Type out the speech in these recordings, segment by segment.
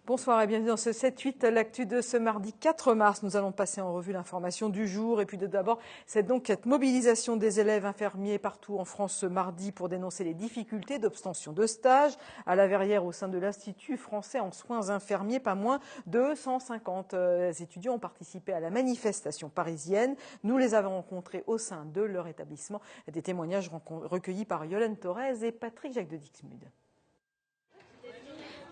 Bonsoir et bienvenue dans ce 7-8, l'actu de ce mardi 4 mars. Nous allons passer en revue l'information du jour. Et puis d'abord, c'est donc cette mobilisation des élèves infirmiers partout en France ce mardi pour dénoncer les difficultés d'obtention de stage. À la Verrière, au sein de l'Institut français en soins infirmiers, pas moins de 150 étudiants ont participé à la manifestation parisienne. Nous les avons rencontrés au sein de leur établissement. Des témoignages recueillis par Yolène Thorez et Patrick Jacques de Dixmude.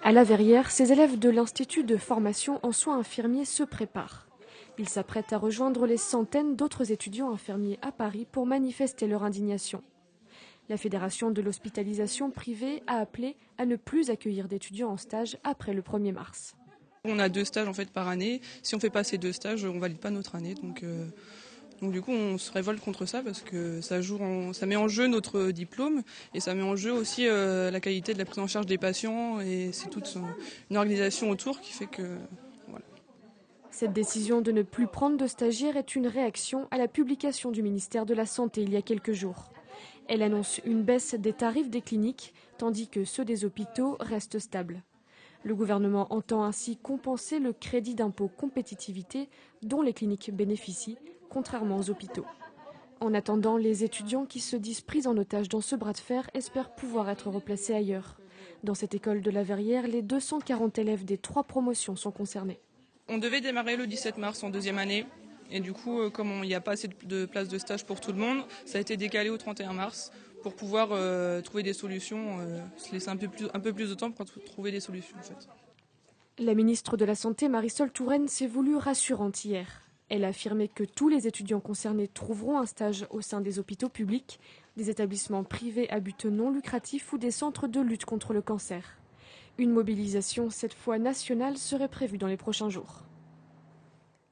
À la Verrière, ces élèves de l'Institut de formation en soins infirmiers se préparent. Ils s'apprêtent à rejoindre les centaines d'autres étudiants infirmiers à Paris pour manifester leur indignation. La Fédération de l'hospitalisation privée a appelé à ne plus accueillir d'étudiants en stage après le 1er mars. On a 2 stages en fait par année. Si on ne fait pas ces 2 stages, on ne valide pas notre année. Donc du coup, on se révolte contre ça parce que ça met en jeu notre diplôme et ça met en jeu aussi la qualité de la prise en charge des patients et c'est toute une organisation autour qui fait que voilà. Cette décision de ne plus prendre de stagiaires est une réaction à la publication du ministère de la Santé il y a quelques jours. Elle annonce une baisse des tarifs des cliniques tandis que ceux des hôpitaux restent stables. Le gouvernement entend ainsi compenser le crédit d'impôt compétitivité dont les cliniques bénéficient, contrairement aux hôpitaux. En attendant, les étudiants qui se disent pris en otage dans ce bras de fer espèrent pouvoir être replacés ailleurs. Dans cette école de la Verrière, les 240 élèves des 3 promotions sont concernés. On devait démarrer le 17 mars en 2e année. Et du coup, comme il n'y a pas assez de places de stage pour tout le monde, ça a été décalé au 31 mars pour pouvoir trouver des solutions, se laisser un peu plus de temps pour trouver des solutions en fait. La ministre de la Santé, Marisol Touraine, s'est voulue rassurante hier. Elle a affirmé que tous les étudiants concernés trouveront un stage au sein des hôpitaux publics, des établissements privés à but non lucratif ou des centres de lutte contre le cancer. Une mobilisation, cette fois nationale, serait prévue dans les prochains jours.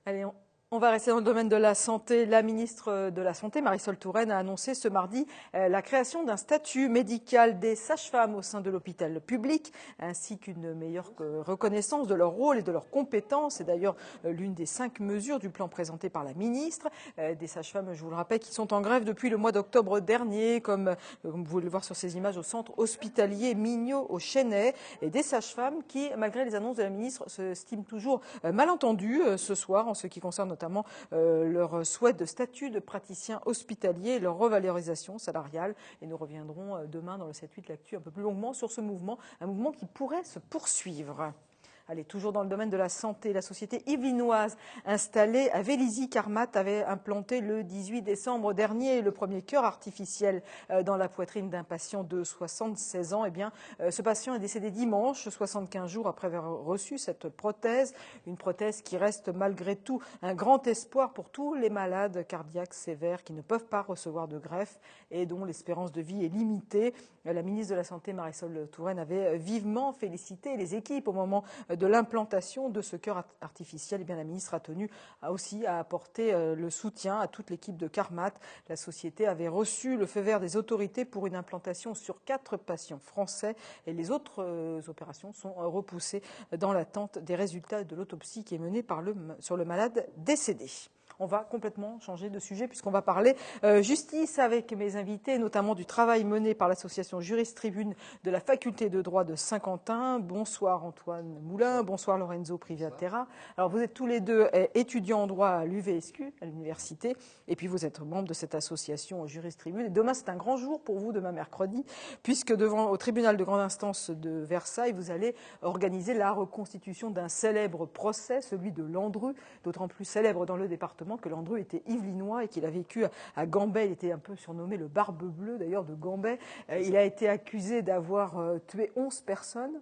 Allez, on va rester dans le domaine de la santé. La ministre de la Santé, Marisol Touraine, a annoncé ce mardi la création d'un statut médical des sages-femmes au sein de l'hôpital public, ainsi qu'une meilleure reconnaissance de leur rôle et de leurs compétences. C'est d'ailleurs l'une des 5 mesures du plan présenté par la ministre. Des sages-femmes, je vous le rappelle, qui sont en grève depuis le mois d'octobre dernier, comme vous pouvez le voir sur ces images, au centre hospitalier Mignot au Chesnay. Et des sages-femmes qui, malgré les annonces de la ministre, s'estiment toujours mal entendues ce soir en ce qui concerne notamment leur souhait de statut de praticien hospitalier et leur revalorisation salariale. Et nous reviendrons demain dans le 7-8 l'actu un peu plus longuement sur ce mouvement, un mouvement qui pourrait se poursuivre. Allez, toujours dans le domaine de la santé, la société yvelinoise installée à Vélizy-Carmat avait implanté le 18 décembre dernier le premier cœur artificiel dans la poitrine d'un patient de 76 ans. Eh bien, ce patient est décédé dimanche, 75 jours après avoir reçu cette prothèse. Une prothèse qui reste malgré tout un grand espoir pour tous les malades cardiaques sévères qui ne peuvent pas recevoir de greffe et dont l'espérance de vie est limitée. La ministre de la Santé, Marisol Touraine, avait vivement félicité les équipes au moment de l'implantation de ce cœur artificiel. Eh bien, la ministre a tenu aussi à apporter le soutien à toute l'équipe de Carmat. La société avait reçu le feu vert des autorités pour une implantation sur 4 patients français et les autres opérations sont repoussées dans l'attente des résultats de l'autopsie qui est menée sur le malade décédé. On va complètement changer de sujet puisqu'on va parler justice avec mes invités, notamment du travail mené par l'association Juriste Tribune de la faculté de droit de Saint-Quentin. Bonsoir Antoine Moulin, bonsoir Lorenzo Privatera. Alors vous êtes tous les deux étudiants en droit à l'UVSQ, à l'université, et puis vous êtes membre de cette association Juriste Tribune. Et demain c'est un grand jour pour vous, demain mercredi, puisque au tribunal de grande instance de Versailles, vous allez organiser la reconstitution d'un célèbre procès, celui de Landru, d'autant plus célèbre dans le département que Landru était yvelinois et qu'il a vécu à Gambais. Il était un peu surnommé le Barbe Bleue d'ailleurs de Gambais. Il a été accusé d'avoir tué 11 personnes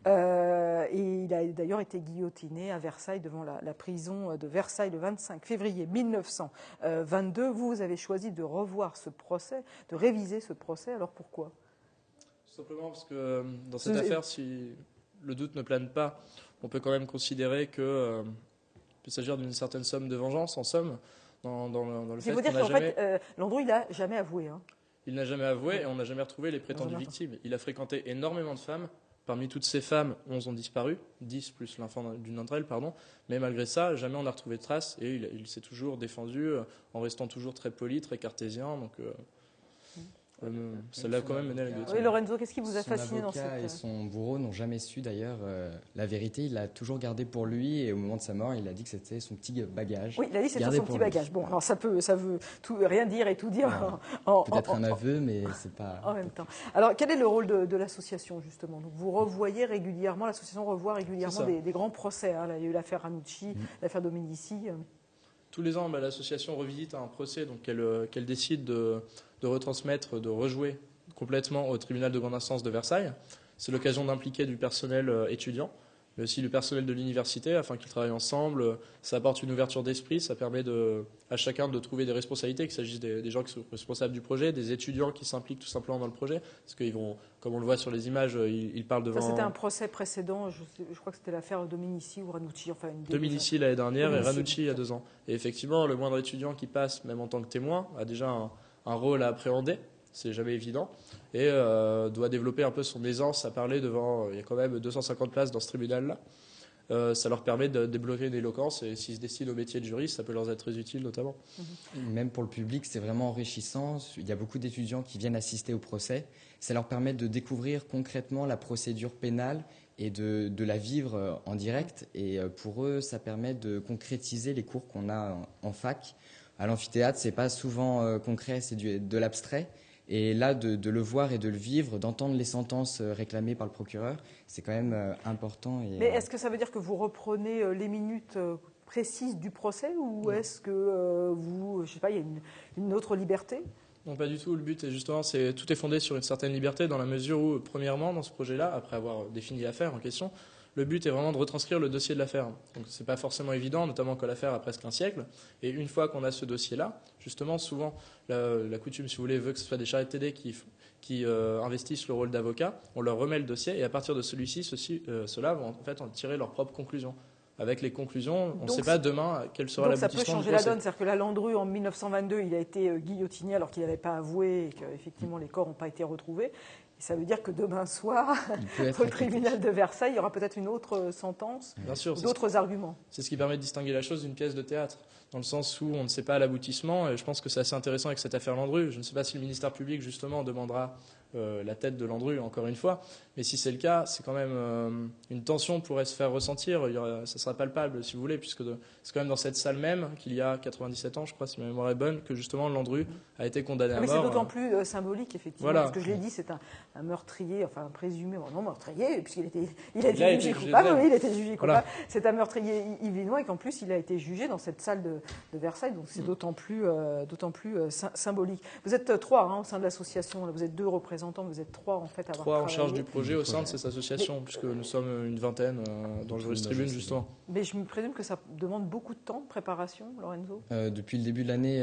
et il a d'ailleurs été guillotiné à Versailles devant la prison de Versailles le 25 février 1922. Vous avez choisi de revoir ce procès, de réviser ce procès. Alors pourquoi ? Tout simplement parce que dans cette affaire, si le doute ne plane pas, on peut quand même considérer que il peut s'agir d'une certaine somme de vengeance, en somme, dans le fait qu'il n'a jamais... fait, Landru, il n'a jamais avoué. Hein. Il n'a jamais avoué et on n'a jamais retrouvé les prétendues victimes. Il a fréquenté énormément de femmes. Parmi toutes ces femmes, 11 ont disparu, 10 plus l'enfant d'une d'entre elles, pardon. Mais malgré ça, jamais on n'a retrouvé de traces et il s'est toujours défendu en restant toujours très poli, très cartésien. Donc, Ça l'a quand même mené à la guillotine. Oui, Lorenzo, qu'est-ce qui vous a fasciné dans Son avocat et cette... son bourreau n'ont jamais su d'ailleurs la vérité. Il l'a toujours gardé pour lui et au moment de sa mort, il a dit que c'était son petit bagage. Oui, il a dit que c'était gardé son pour petit lui. bagage. Bon, alors ça veut rien dire et tout dire Peut-être un aveu, mais c'est pas... en même temps. Alors, quel est le rôle de l'association, justement? Donc, vous revoyez régulièrement, l'association revoit régulièrement des grands procès. Hein. Là, il y a eu l'affaire Ranucci, l'affaire Dominici. Tous les ans, l'association revisite un procès qu'elle décide de retransmettre, de rejouer complètement au tribunal de grande instance de Versailles. C'est l'occasion d'impliquer du personnel étudiant, mais aussi du personnel de l'université afin qu'ils travaillent ensemble. Ça apporte une ouverture d'esprit, ça permet à chacun de trouver des responsabilités, qu'il s'agisse des gens qui sont responsables du projet, des étudiants qui s'impliquent tout simplement dans le projet, parce qu'ils vont, comme on le voit sur les images, ils parlent devant... Ça, c'était un procès précédent, je crois que c'était l'affaire Dominici ou Ranucci. Enfin, Dominici l'année dernière et Ranucci il y a 2 ans. Et effectivement, le moindre étudiant qui passe, même en tant que témoin, a déjà un rôle à appréhender. C'est jamais évident, et doit développer un peu son aisance à parler devant. Il y a quand même 250 places dans ce tribunal-là. Ça leur permet de débloquer une éloquence, et s'ils se destinent au métier de juriste, ça peut leur être très utile notamment. Même pour le public, c'est vraiment enrichissant. Il y a beaucoup d'étudiants qui viennent assister au procès. Ça leur permet de découvrir concrètement la procédure pénale et de la vivre en direct. Et pour eux, ça permet de concrétiser les cours qu'on a en fac. À l'amphithéâtre, c'est pas souvent concret, c'est de l'abstrait. Et là, de le voir et de le vivre, d'entendre les sentences réclamées par le procureur, c'est quand même important. Mais est-ce que ça veut dire que vous reprenez les minutes précises du procès, ou est-ce que vous, je sais pas, il y a une autre liberté? Non, pas du tout. Le but est justement, tout est fondé sur une certaine liberté, dans la mesure où, premièrement, dans ce projet-là, après avoir défini l'affaire en question, le but est vraiment de retranscrire le dossier de l'affaire. Donc c'est pas forcément évident, notamment que l'affaire a presque un siècle. Et une fois qu'on a ce dossier-là, justement, souvent, la coutume, si vous voulez, veut que ce soit des charretiers TD qui investissent le rôle d'avocat. On leur remet le dossier, et à partir de celui-ci, ceux-là vont en fait en tirer leurs propres conclusions. Avec les conclusions, on ne sait pas demain quel sera l'aboutissement du procès. Donc ça peut changer la donne, c'est-à-dire que la Landru, en 1922, il a été guillotiné alors qu'il n'avait pas avoué et qu'effectivement les corps n'ont pas été retrouvés. Et ça veut dire que demain soir, au tribunal de Versailles, il y aura peut-être une autre sentence, d'autres arguments. C'est ce qui permet de distinguer la chose d'une pièce de théâtre, dans le sens où on ne sait pas l'aboutissement. Et je pense que c'est assez intéressant avec cette affaire Landru. Je ne sais pas si le ministère public, justement, demandera la tête de Landru, encore une fois. Mais si c'est le cas, c'est quand même une tension pourrait se faire ressentir. Ça sera palpable, si vous voulez, puisque c'est quand même dans cette salle même qu'il y a 97 ans, je crois, si ma mémoire est bonne, que justement Landru a été condamné à mort. Mais c'est d'autant plus symbolique, effectivement, voilà. Parce que je l'ai dit, c'est un meurtrier, enfin un présumé, non meurtrier, puisqu'il a été jugé coupable. Oui, il a été jugé coupable. Voilà. C'est un meurtrier yvelinois et qu'en plus il a été jugé dans cette salle de Versailles, donc c'est d'autant plus symbolique. Vous êtes 3 au sein de l'association, vous êtes 2 représentants, vous êtes 3 en fait à avoir 3 en charge du projet au sein de cette association, puisque nous sommes une vingtaine dans le Juriste Tribune, justement. Mais je me présume que ça demande beaucoup de temps de préparation, Lorenzo. Depuis le début de l'année,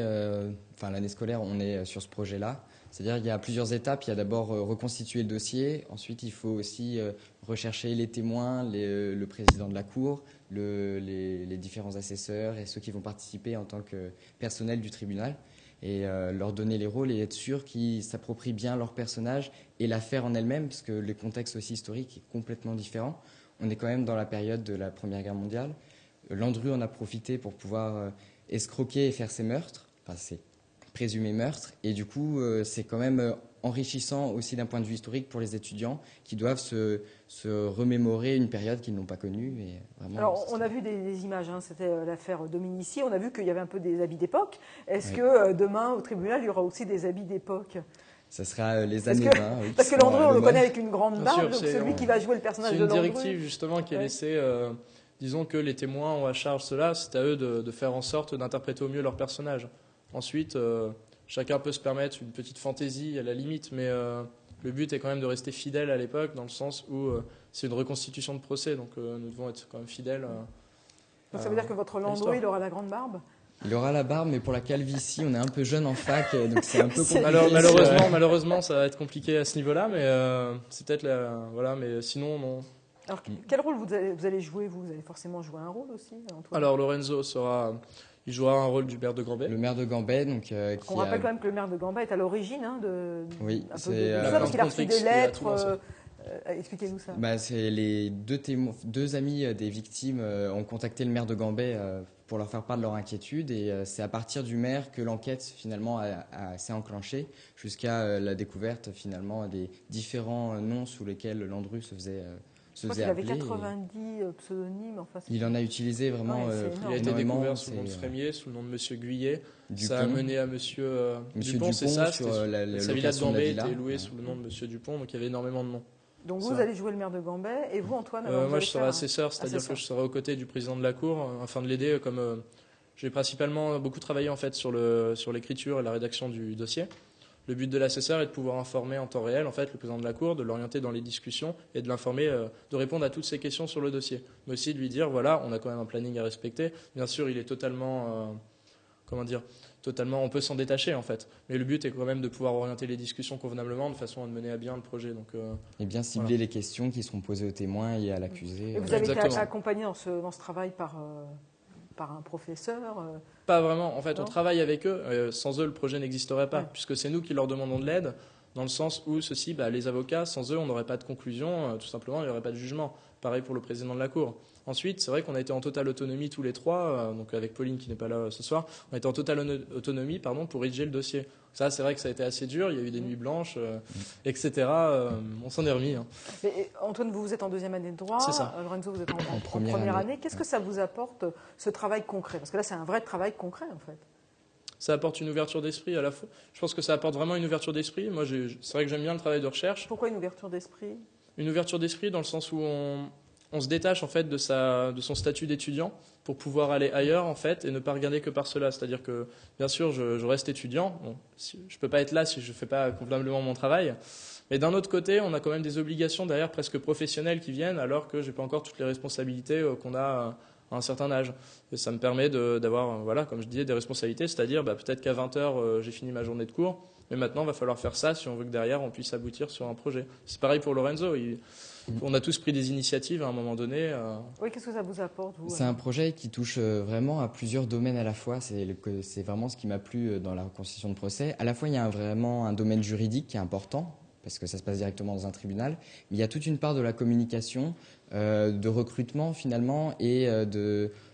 l'année scolaire, on est sur ce projet-là. C'est-à-dire qu'il y a plusieurs étapes. Il y a d'abord reconstituer le dossier. Ensuite, il faut aussi rechercher les témoins, le président de la cour, les différents assesseurs et ceux qui vont participer en tant que personnel du tribunal, et leur donner les rôles et être sûr qu'ils s'approprient bien leur personnage et l'affaire en elle-même, parce que le contexte aussi historique est complètement différent. On est quand même dans la période de la Première Guerre mondiale. Landru en a profité pour pouvoir escroquer et faire ses meurtres, enfin ses présumés meurtres, et du coup c'est quand même enrichissant aussi d'un point de vue historique pour les étudiants qui doivent se remémorer une période qu'ils n'ont pas connue. Et vraiment, alors, on a vu des images, c'était l'affaire Dominici, on a vu qu'il y avait un peu des habits d'époque. Est-ce que demain, au tribunal, il y aura aussi des habits d'époque? Ça sera les années 20. Oui, parce que Landru, on le connaît avec une grande barbe, donc celui qui va jouer le personnage de Landru. C'est une directive, justement, qui est laissée... disons que les témoins ont à charge cela, c'est à eux de faire en sorte d'interpréter au mieux leur personnage. Ensuite... chacun peut se permettre une petite fantaisie à la limite, mais le but est quand même de rester fidèle à l'époque, dans le sens où c'est une reconstitution de procès, donc nous devons être quand même fidèles. Donc ça veut dire que votre Landru, il aura la grande barbe? Il aura la barbe, mais pour la calvitie, on est un peu jeune en fac, donc c'est un peu compliqué. Alors, malheureusement, ça va être compliqué à ce niveau-là, mais c'est peut-être voilà, mais sinon, non. Alors, quel rôle vous allez jouer, vous allez forcément jouer un rôle aussi, Antoine? Alors, Lorenzo il jouera un rôle du maire de Gambet. Le maire de Gambet, donc. On rappelle quand même que le maire de Gambet est à l'origine oui, c'est parce qu'il a reçu des lettres. Expliquez-nous ça. C'est les deux amis des victimes ont contacté le maire de Gambet pour leur faire part de leur inquiétude. Et c'est à partir du maire que l'enquête finalement s'est enclenchée jusqu'à la découverte finalement des différents noms sous lesquels Landru se faisait il avait 90 pseudonymes. Enfin, il en a utilisé vraiment il a été découvert sous le nom de Frémier, sous le nom de Monsieur Guyet. Dupont. Ça a mené à Monsieur Dupont, c'est ça. Sur sa villa de Gambet était louée sous le nom de Monsieur Dupont, donc il y avait énormément de noms. Donc vous allez jouer le maire de Gambet, et vous Antoine moi je serai assesseur, c'est-à-dire que je serai aux côtés du président de la Cour, afin de l'aider, comme j'ai principalement beaucoup travaillé en fait sur l'écriture et la rédaction du dossier. Le but de l'assesseur est de pouvoir informer en temps réel en fait, le président de la Cour, de l'orienter dans les discussions et de l'informer, de répondre à toutes ses questions sur le dossier. Mais aussi de lui dire, voilà, on a quand même un planning à respecter. Bien sûr, il est totalement, on peut s'en détacher en fait. Mais le but est quand même de pouvoir orienter les discussions convenablement de façon à mener à bien le projet. Donc, et bien cibler les questions qui seront posées aux témoins et à l'accusé. Et vous avez été accompagné dans ce travail par un professeur Pas vraiment. En fait, on travaille avec eux. Sans eux, le projet n'existerait pas, puisque c'est nous qui leur demandons de l'aide, dans le sens où les avocats, sans eux, on n'aurait pas de conclusion, tout simplement, il n'y aurait pas de jugement. Pareil pour le président de la Cour. Ensuite, c'est vrai qu'on a été en totale autonomie tous les trois, donc avec Pauline qui n'est pas là ce soir, on a été en totale autonomie pour rédiger le dossier. Ça, c'est vrai que ça a été assez dur, il y a eu des nuits blanches, etc. On s'en est remis. Mais, Antoine, vous êtes en deuxième année de droit. C'est ça. Lorenzo, vous êtes en première année. Qu'est-ce que ça vous apporte, ce travail concret? Parce que là, c'est un vrai travail concret, en fait. Ça apporte une ouverture d'esprit à la fois. Je pense que ça apporte vraiment une ouverture d'esprit. Moi, c'est vrai que j'aime bien le travail de recherche. Pourquoi une ouverture d'esprit? Une ouverture d'esprit dans le sens où on se détache en fait de son statut d'étudiant pour pouvoir aller ailleurs en fait et ne pas regarder que par cela. C'est-à-dire que bien sûr je reste étudiant, je peux pas être là si je fais pas convenablement mon travail. Mais d'un autre côté, on a quand même des obligations derrière presque professionnelles qui viennent alors que j'ai pas encore toutes les responsabilités qu'on a à un certain âge. Et ça me permet d'avoir comme je disais des responsabilités, c'est-à-dire peut-être qu'à 20h j'ai fini ma journée de cours. Mais maintenant, il va falloir faire ça si on veut que derrière, on puisse aboutir sur un projet. C'est pareil pour Lorenzo. On a tous pris des initiatives à un moment donné. Oui, qu'est-ce que ça vous apporte, vous? C'est un projet qui touche vraiment à plusieurs domaines à la fois. C'est vraiment ce qui m'a plu dans la reconstitution de procès. À la fois, il y a vraiment un domaine juridique qui est important, parce que ça se passe directement dans un tribunal. Mais il y a toute une part de la communication, de recrutement finalement, et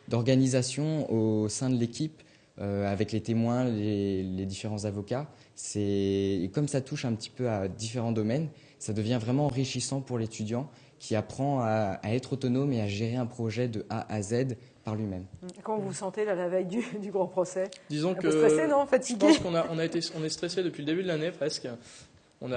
d'organisation au sein de l'équipe, avec les témoins, les différents avocats. Et comme ça touche un petit peu à différents domaines, ça devient vraiment enrichissant pour l'étudiant qui apprend à être autonome et à gérer un projet de A à Z par lui-même. Comment vous vous sentez là, la veille du grand procès? Disons que stressé, non? Fatigué? Je pense on est stressé depuis le début de l'année presque. Il y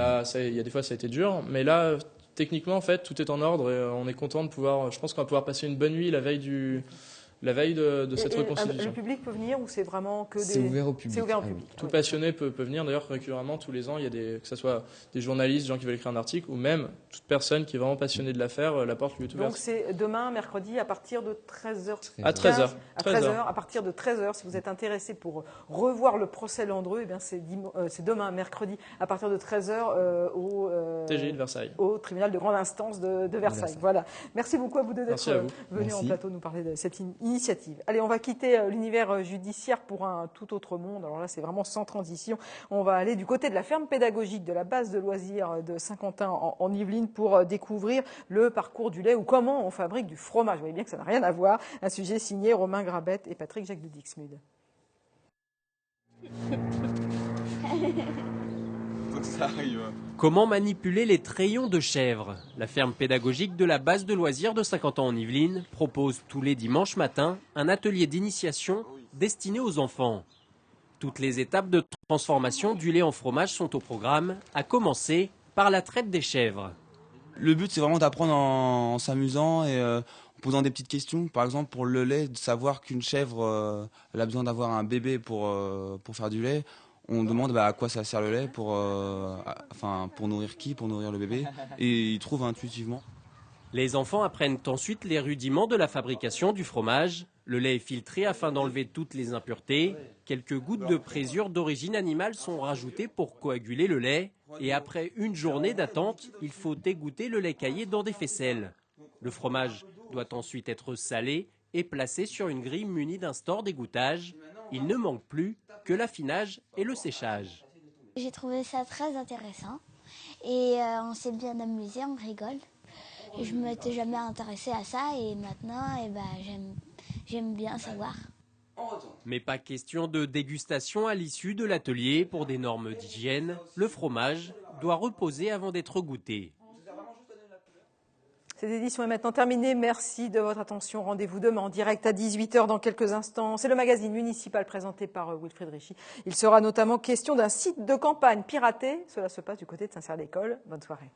a des fois ça a été dur, mais là techniquement en fait tout est en ordre et on est content de pouvoir. Je pense qu'on va pouvoir passer une bonne nuit la veille de cette reconstitution. Le public peut venir ou c'est vraiment que des... C'est ouvert au public. C'est ouvert au public. Tout passionné peut venir. D'ailleurs, régulièrement, tous les ans, il y a que ce soit des journalistes, des gens qui veulent écrire un article, ou même toute personne qui est vraiment passionnée de l'affaire, la porte lui est ouverte. Donc c'est demain, mercredi, à partir de 13h. À 13h. À 13h, à partir de 13h, si vous êtes intéressé pour revoir le procès Landru, c'est demain, mercredi, à partir de 13h au TGI de Versailles. Au tribunal de grande instance de Versailles. Voilà. Merci beaucoup à vous deux d'être venus en plateau nous parler de cette initiative. Allez, on va quitter l'univers judiciaire pour un tout autre monde. Alors là, c'est vraiment sans transition. On va aller du côté de la ferme pédagogique de la base de loisirs de Saint-Quentin en Yvelines pour découvrir le parcours du lait ou comment on fabrique du fromage. Vous voyez bien que ça n'a rien à voir. Un sujet signé Romain Grabette et Patrick Jacques de Dixmude. Ça arrive. Comment manipuler les trayons de chèvre? La ferme pédagogique de la base de loisirs de Saint-Quentin en Yvelines propose tous les dimanches matins un atelier d'initiation destiné aux enfants. Toutes les étapes de transformation du lait en fromage sont au programme, à commencer par la traite des chèvres. Le but, c'est vraiment d'apprendre en s'amusant et en posant des petites questions. Par exemple, pour le lait, de savoir qu'une chèvre elle a besoin d'avoir un bébé pour faire du lait. On demande à quoi ça sert le lait, pour nourrir qui, pour nourrir le bébé. Et ils trouvent intuitivement. Les enfants apprennent ensuite les rudiments de la fabrication du fromage. Le lait est filtré afin d'enlever toutes les impuretés. Quelques gouttes de présure d'origine animale sont rajoutées pour coaguler le lait. Et après une journée d'attente, il faut égoutter le lait caillé dans des faisselles. Le fromage doit ensuite être salé et placé sur une grille munie d'un store d'égouttage. Il ne manque plus que l'affinage et le séchage. J'ai trouvé ça très intéressant et on s'est bien amusé, on rigole. Je ne m'étais jamais intéressée à ça et maintenant j'aime bien savoir. Mais pas question de dégustation à l'issue de l'atelier. Pour des normes d'hygiène, le fromage doit reposer avant d'être goûté. Cette édition est maintenant terminée. Merci de votre attention. Rendez-vous demain en direct à 18 h dans quelques instants. C'est le magazine municipal présenté par Wilfried Richy. Il sera notamment question d'un site de campagne piraté. Cela se passe du côté de Saint-Cyr-l'École. Bonne soirée.